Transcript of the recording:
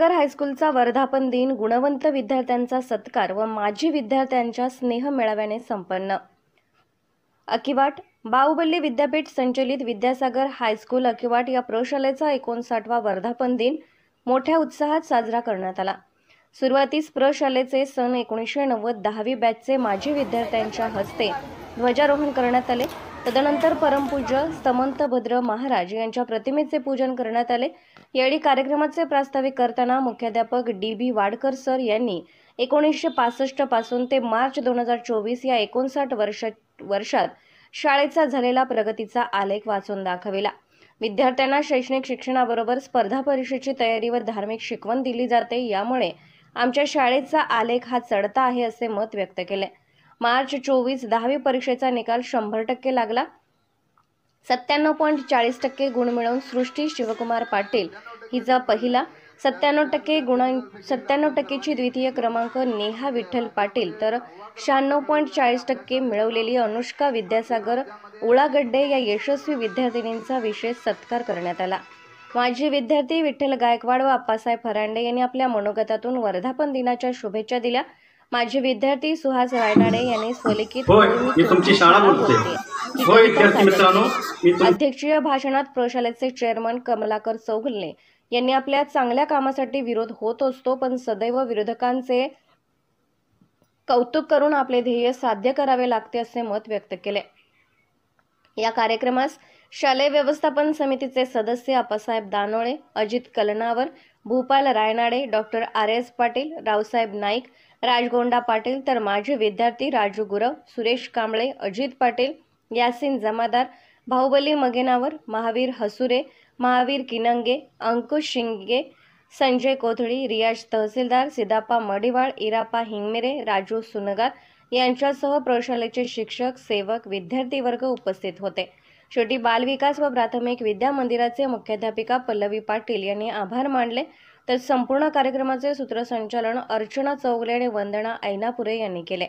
विद्यासागर हायस्कूलचा वर्धापन दिन, गुणवंत विद्यार्थ्यांचा सत्कार व माजी विद्यार्थ्यांच्या स्नेह मेळाव्याने संपन्न। अकिवाट बाहुबली विद्यापीठ संचलित विद्यासागर हायस्कूल अकिवाट या प्रशालेचा 59वा वर्धापन दिन मोठ्या उत्साहात साजरा करण्यात आला। सुरुवातीस प्रशालेचे सन 1990 10वी बॅचचे माजी विद्यार्थ्यांच्या हस्ते ध्वजारोहण करण्यात आले। तदनंतर परमपूज्य स्तमंतभद्र महाराज यांच्या प्रतिमेचे पूजन करण्यात आले। यावेळी कार्यक्रमाचे प्रास्ताविक करताना मुख्याध्यापक डी.बी. वाडकर सर यांनी 1965 पासून ते मार्च 2024 या 59 वर्षात शाळेचा झालेला प्रगतीचा आलेख वाचून दाखविला। विद्यार्थ्यांना शैक्षणिक शिक्षणाबरोबर स्पर्धा परीक्षेची तयारी व धार्मिक शिकवण दिली जाते, यामुळे आमच्या शाळेचा आलेख हा चढता आहे असे मत व्यक्त केले। मार्च 24 10वी परीक्षेचा निकाल 100% लागला। 97.40% गुण मिळवून सृष्टी शिवकुमार पाटील हिचा पहिला, 97% द्वितीय क्रमांक नेहा विठ्ठल पाटील, तर 96.40% मिळवलेली अनुष्का विद्यासागर उळागड्डे या यशस्वी विद्यार्थिनींचा विशेष सत्कार करण्यात आला। माजी विद्यार्थी विठ्ठल गायकवाड व आप्पासाहेब फरांडे यांनी आपल्या मनोगतातून वर्धापन दिनाच्या शुभेच्छा दिल्या। माजी विद्यार्थी सुहास रायनाडे यांनी स्वलिखित अध्यक्षीय भाषणात प्रशालेचे चेअरमन कमलाकर चौगुले यांनी आपल्या चांगल्या कामासाठी विरोध होत असतो, पण सदैव विरोधकांचे कौतुक करून आपले ध्येय साध्य करावे लागते असे मत व्यक्त केले। या कार्यक्रमास शालेय व्यवस्थापन समितीचे सदस्य आप्पासाहेब दानोळे, अजित कलनावर, भूपाल रायनाडे, डॉक्टर आर.एस. पाटील, रावसाहेब नाईक, राजगोंडा पाटील, तर माजी विद्यार्थी राजू गुरव, सुरेश कांबळे, अजित पाटील, यासिन जमादार, बाहुबली मगेनावर, महावीर हसुरे, महावीर किनंगे, अंकुश शिंगे, संजय कोथळी, रियाज तहसीलदार, सिदाप्पा मडिवाळ, इरापा हिंगमिरे, राजू सुनगार यांच्यासह प्रशालेचे शिक्षक, सेवक, विद्यार्थी वर्ग उपस्थित होते। शेवटी बालविकास व प्राथमिक विद्या मंदिराचे मुख्याध्यापिका पल्लवी पाटील यांनी आभार मानले, तर संपूर्ण कार्यक्रमाचे सूत्रसंचालन अर्चना चौगुले आणि वंदना ऐनापुरे यांनी केले।